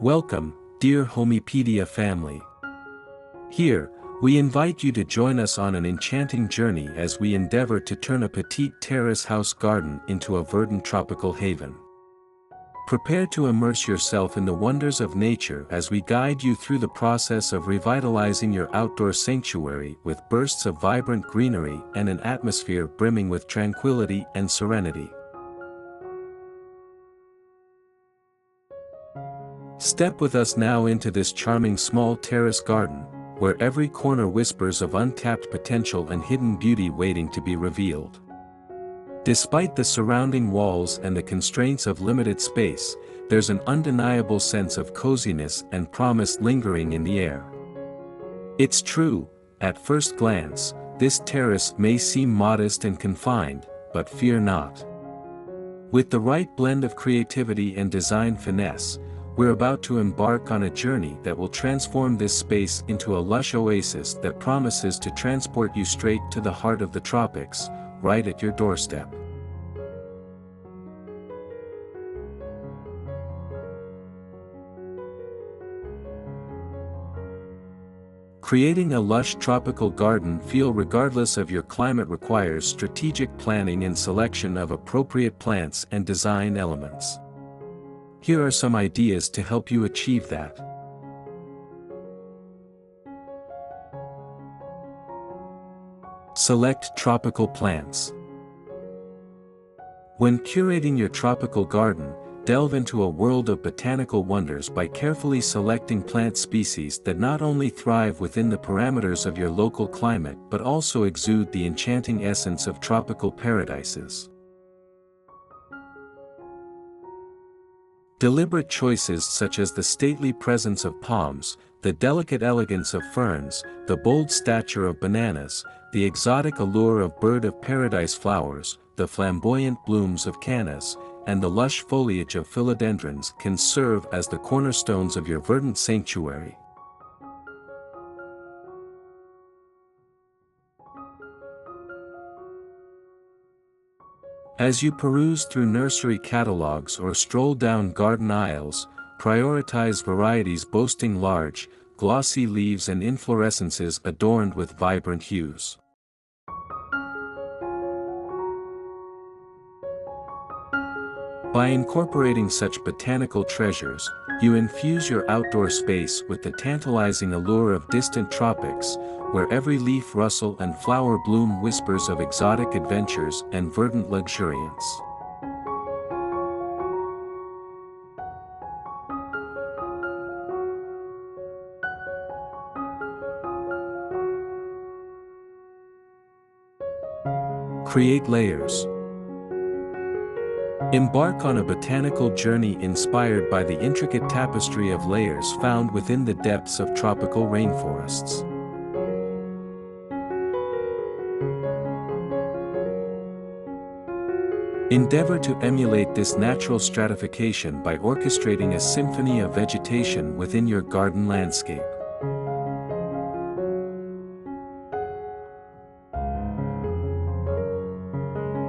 Welcome, dear Homepedia family. Here, we invite you to join us on an enchanting journey as we endeavor to turn a petite terrace house garden into a verdant tropical haven. Prepare to immerse yourself in the wonders of nature as we guide you through the process of revitalizing your outdoor sanctuary with bursts of vibrant greenery and an atmosphere brimming with tranquility and serenity. Step with us now into this charming small terrace garden, where every corner whispers of untapped potential and hidden beauty waiting to be revealed. Despite the surrounding walls and the constraints of limited space, there's an undeniable sense of coziness and promise lingering in the air. It's true, at first glance, this terrace may seem modest and confined, but fear not. With the right blend of creativity and design finesse, we're about to embark on a journey that will transform this space into a lush oasis that promises to transport you straight to the heart of the tropics, right at your doorstep. Creating a lush tropical garden feel regardless of your climate requires strategic planning and selection of appropriate plants and design elements. Here are some ideas to help you achieve that. Select tropical plants. When curating your tropical garden, delve into a world of botanical wonders by carefully selecting plant species that not only thrive within the parameters of your local climate but also exude the enchanting essence of tropical paradises. Deliberate choices such as the stately presence of palms, the delicate elegance of ferns, the bold stature of bananas, the exotic allure of bird of paradise flowers, the flamboyant blooms of cannas, and the lush foliage of philodendrons can serve as the cornerstones of your verdant sanctuary. As you peruse through nursery catalogs or stroll down garden aisles, prioritize varieties boasting large, glossy leaves and inflorescences adorned with vibrant hues. By incorporating such botanical treasures, you infuse your outdoor space with the tantalizing allure of distant tropics, where every leaf rustle and flower bloom whispers of exotic adventures and verdant luxuriance. Create layers. Embark on a botanical journey inspired by the intricate tapestry of layers found within the depths of tropical rainforests. Endeavor to emulate this natural stratification by orchestrating a symphony of vegetation within your garden landscape.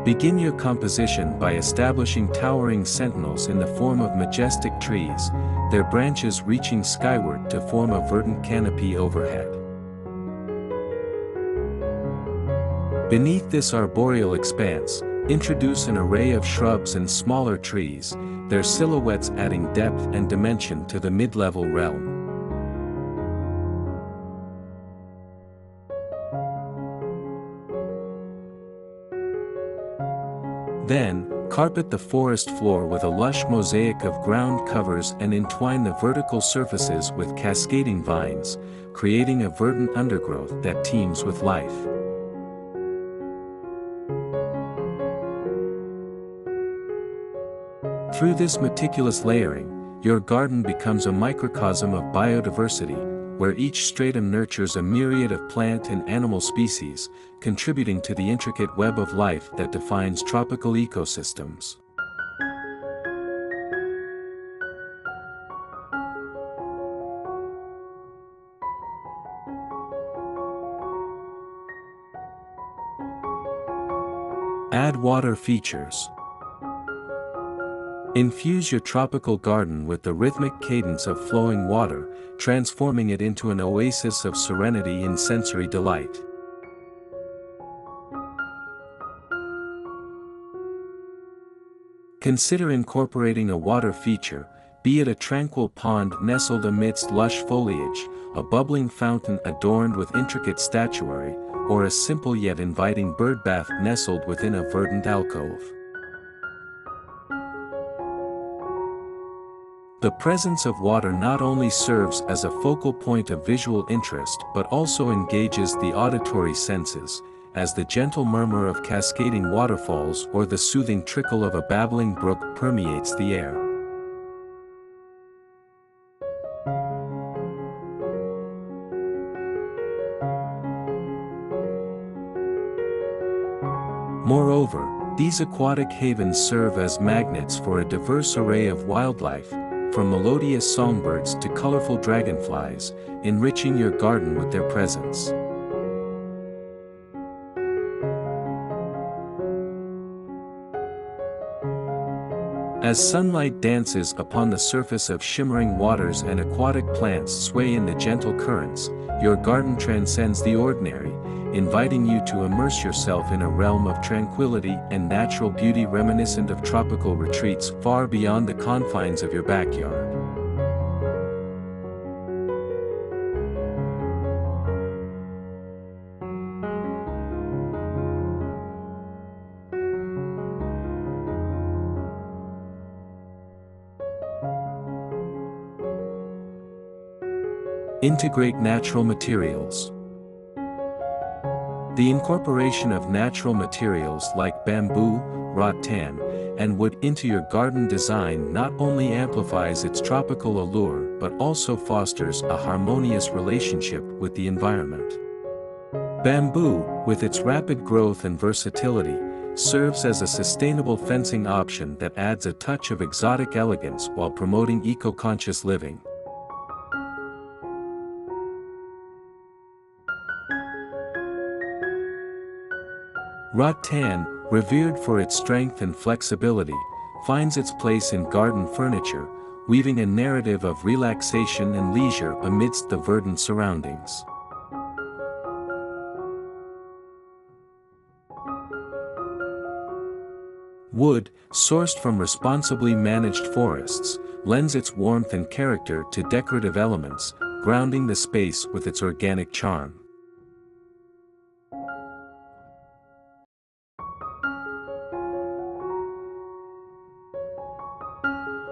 Begin your composition by establishing towering sentinels in the form of majestic trees, their branches reaching skyward to form a verdant canopy overhead. Beneath this arboreal expanse, introduce an array of shrubs and smaller trees, their silhouettes adding depth and dimension to the mid-level realm. Then, carpet the forest floor with a lush mosaic of ground covers and entwine the vertical surfaces with cascading vines, creating a verdant undergrowth that teems with life. Through this meticulous layering, your garden becomes a microcosm of biodiversity, where each stratum nurtures a myriad of plant and animal species, contributing to the intricate web of life that defines tropical ecosystems. Add water features. Infuse your tropical garden with the rhythmic cadence of flowing water, transforming it into an oasis of serenity and sensory delight. Consider incorporating a water feature, be it a tranquil pond nestled amidst lush foliage, a bubbling fountain adorned with intricate statuary, or a simple yet inviting bird bath nestled within a verdant alcove. The presence of water not only serves as a focal point of visual interest but also engages the auditory senses, as the gentle murmur of cascading waterfalls or the soothing trickle of a babbling brook permeates the air. Moreover, these aquatic havens serve as magnets for a diverse array of wildlife, from melodious songbirds to colorful dragonflies, enriching your garden with their presence. As sunlight dances upon the surface of shimmering waters and aquatic plants sway in the gentle currents, your garden transcends the ordinary, inviting you to immerse yourself in a realm of tranquility and natural beauty reminiscent of tropical retreats far beyond the confines of your backyard. Integrate natural materials. The incorporation of natural materials like bamboo, rattan, and wood into your garden design not only amplifies its tropical allure but also fosters a harmonious relationship with the environment. Bamboo, with its rapid growth and versatility, serves as a sustainable fencing option that adds a touch of exotic elegance while promoting eco-conscious living. Rattan, revered for its strength and flexibility, finds its place in garden furniture, weaving a narrative of relaxation and leisure amidst the verdant surroundings. Wood, sourced from responsibly managed forests, lends its warmth and character to decorative elements, grounding the space with its organic charm.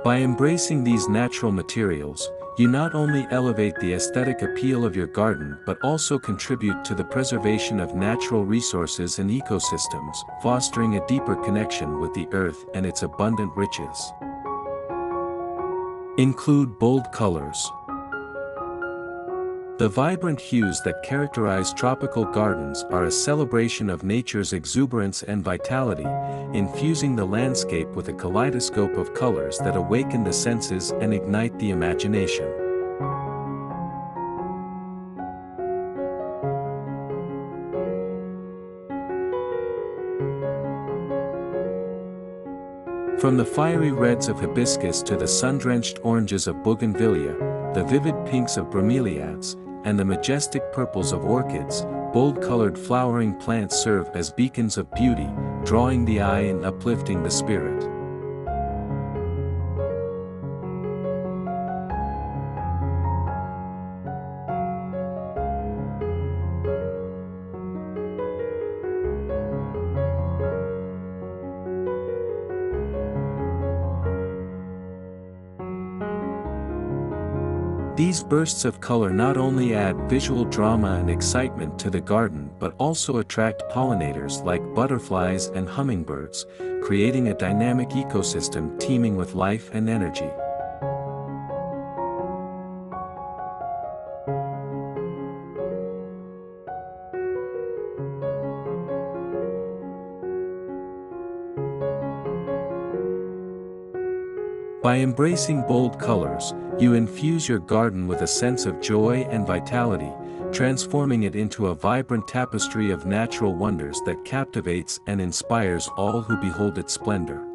By embracing these natural materials, you not only elevate the aesthetic appeal of your garden but also contribute to the preservation of natural resources and ecosystems, fostering a deeper connection with the earth and its abundant riches. Include bold colors. The vibrant hues that characterize tropical gardens are a celebration of nature's exuberance and vitality, infusing the landscape with a kaleidoscope of colors that awaken the senses and ignite the imagination. From the fiery reds of hibiscus to the sun-drenched oranges of bougainvillea, the vivid pinks of bromeliads, and the majestic purples of orchids, bold-colored flowering plants serve as beacons of beauty, drawing the eye and uplifting the spirit. These bursts of color not only add visual drama and excitement to the garden but also attract pollinators like butterflies and hummingbirds, creating a dynamic ecosystem teeming with life and energy. By embracing bold colors, you infuse your garden with a sense of joy and vitality, transforming it into a vibrant tapestry of natural wonders that captivates and inspires all who behold its splendor.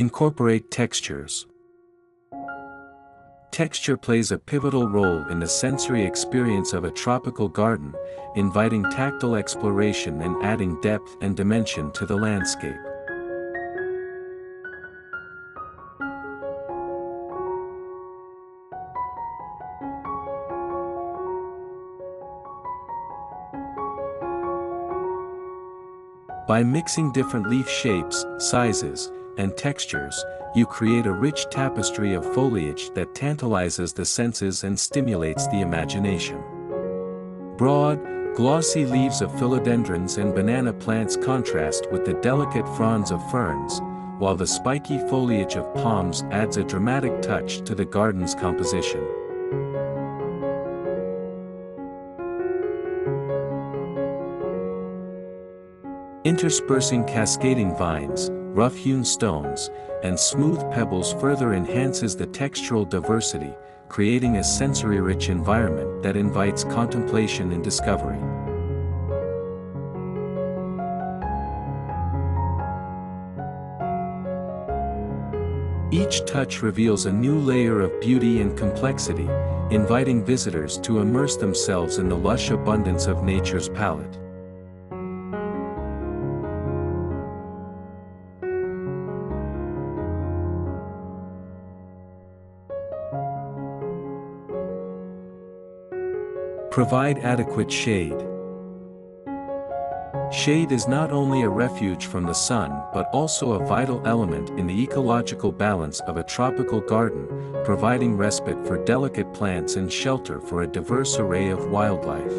Incorporate textures. Texture plays a pivotal role in the sensory experience of a tropical garden, inviting tactile exploration and adding depth and dimension to the landscape. By mixing different leaf shapes, sizes, and textures, you create a rich tapestry of foliage that tantalizes the senses and stimulates the imagination. Broad, glossy leaves of philodendrons and banana plants contrast with the delicate fronds of ferns, while the spiky foliage of palms adds a dramatic touch to the garden's composition. Interspersing cascading vines, rough-hewn stones, and smooth pebbles further enhances the textural diversity, creating a sensory-rich environment that invites contemplation and discovery. Each touch reveals a new layer of beauty and complexity, inviting visitors to immerse themselves in the lush abundance of nature's palette. Provide adequate shade. Shade is not only a refuge from the sun but also a vital element in the ecological balance of a tropical garden, providing respite for delicate plants and shelter for a diverse array of wildlife.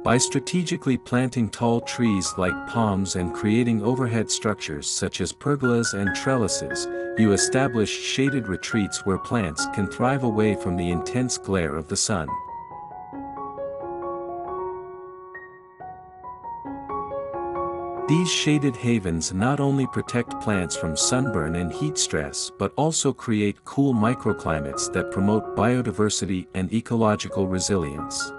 By strategically planting tall trees like palms and creating overhead structures such as pergolas and trellises, you establish shaded retreats where plants can thrive away from the intense glare of the sun. These shaded havens not only protect plants from sunburn and heat stress but also create cool microclimates that promote biodiversity and ecological resilience.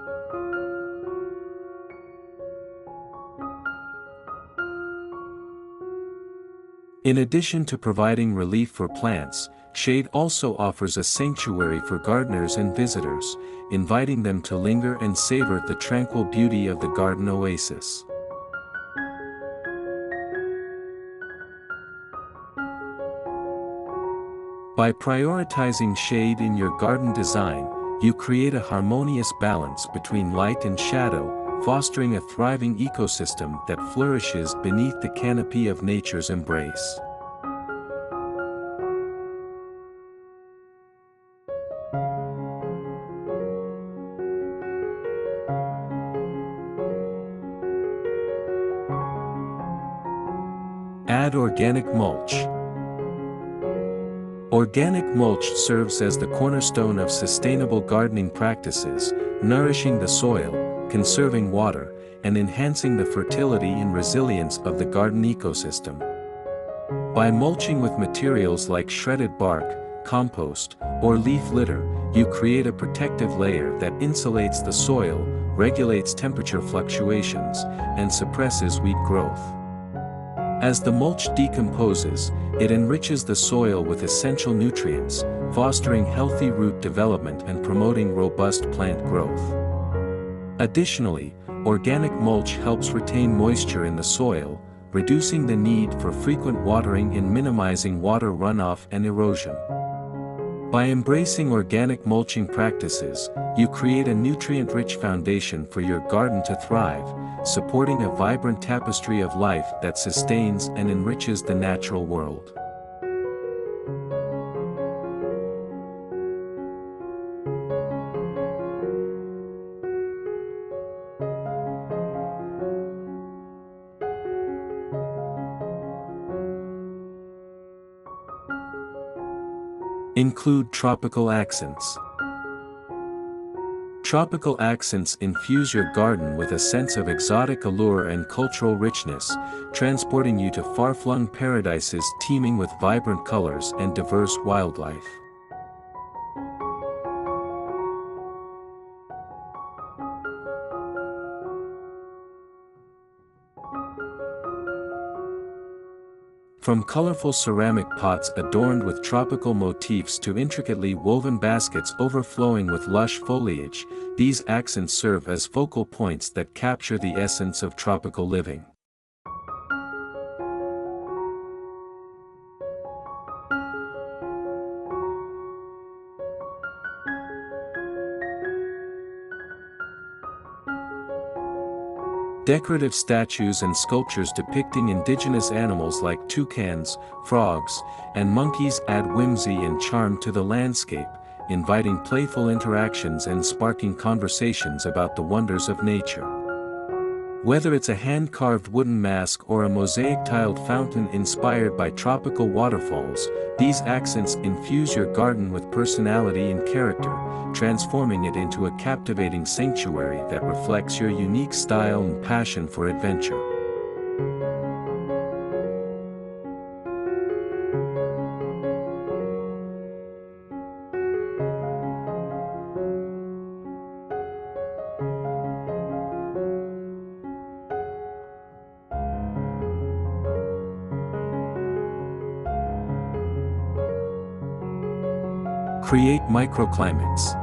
In addition to providing relief for plants, shade also offers a sanctuary for gardeners and visitors, inviting them to linger and savor the tranquil beauty of the garden oasis. By prioritizing shade in your garden design, you create a harmonious balance between light and shadow, fostering a thriving ecosystem that flourishes beneath the canopy of nature's embrace. Add organic mulch. Organic mulch serves as the cornerstone of sustainable gardening practices, nourishing the soil, conserving water, and enhancing the fertility and resilience of the garden ecosystem. By mulching with materials like shredded bark, compost, or leaf litter, you create a protective layer that insulates the soil, regulates temperature fluctuations, and suppresses weed growth. As the mulch decomposes, it enriches the soil with essential nutrients, fostering healthy root development and promoting robust plant growth. Additionally, organic mulch helps retain moisture in the soil, reducing the need for frequent watering and minimizing water runoff and erosion. By embracing organic mulching practices, you create a nutrient-rich foundation for your garden to thrive, supporting a vibrant tapestry of life that sustains and enriches the natural world. Include tropical accents. Tropical accents infuse your garden with a sense of exotic allure and cultural richness, transporting you to far-flung paradises teeming with vibrant colors and diverse wildlife. From colorful ceramic pots adorned with tropical motifs to intricately woven baskets overflowing with lush foliage, these accents serve as focal points that capture the essence of tropical living. Decorative statues and sculptures depicting indigenous animals like toucans, frogs, and monkeys add whimsy and charm to the landscape, inviting playful interactions and sparking conversations about the wonders of nature. Whether it's a hand-carved wooden mask or a mosaic-tiled fountain inspired by tropical waterfalls, these accents infuse your garden with personality and character, transforming it into a captivating sanctuary that reflects your unique style and passion for adventure. Create microclimates.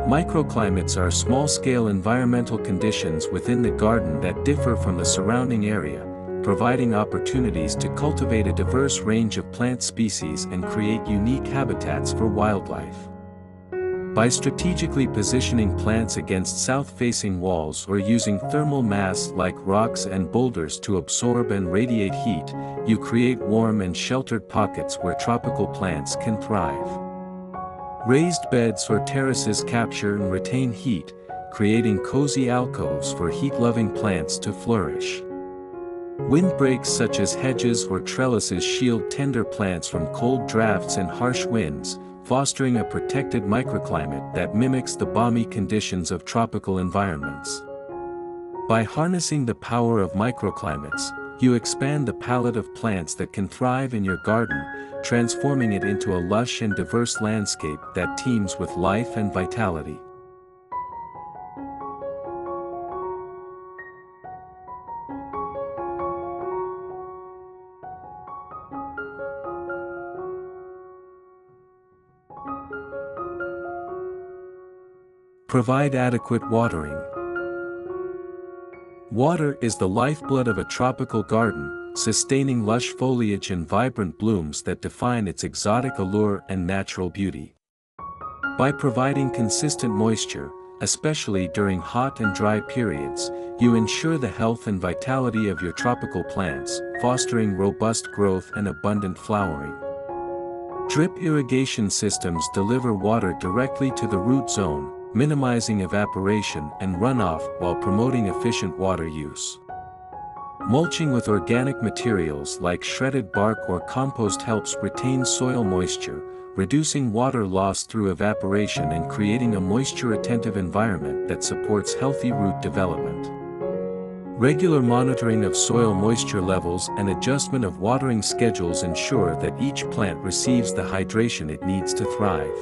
Microclimates are small-scale environmental conditions within the garden that differ from the surrounding area, providing opportunities to cultivate a diverse range of plant species and create unique habitats for wildlife. By strategically positioning plants against south-facing walls or using thermal mass like rocks and boulders to absorb and radiate heat, you create warm and sheltered pockets where tropical plants can thrive. Raised beds or terraces capture and retain heat, creating cozy alcoves for heat-loving plants to flourish. Windbreaks such as hedges or trellises shield tender plants from cold drafts and harsh winds, fostering a protected microclimate that mimics the balmy conditions of tropical environments. By harnessing the power of microclimates, you expand the palette of plants that can thrive in your garden, transforming it into a lush and diverse landscape that teems with life and vitality. Provide adequate watering. Water is the lifeblood of a tropical garden, sustaining lush foliage and vibrant blooms that define its exotic allure and natural beauty. By providing consistent moisture, especially during hot and dry periods, you ensure the health and vitality of your tropical plants, fostering robust growth and abundant flowering. Drip irrigation systems deliver water directly to the root zone, minimizing evaporation and runoff while promoting efficient water use. Mulching with organic materials like shredded bark or compost helps retain soil moisture, reducing water loss through evaporation and creating a moisture-attentive environment that supports healthy root development. Regular monitoring of soil moisture levels and adjustment of watering schedules ensure that each plant receives the hydration it needs to thrive.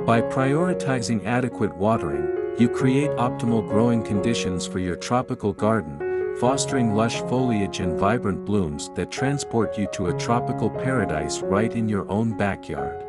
By prioritizing adequate watering, you create optimal growing conditions for your tropical garden, fostering lush foliage and vibrant blooms that transport you to a tropical paradise right in your own backyard.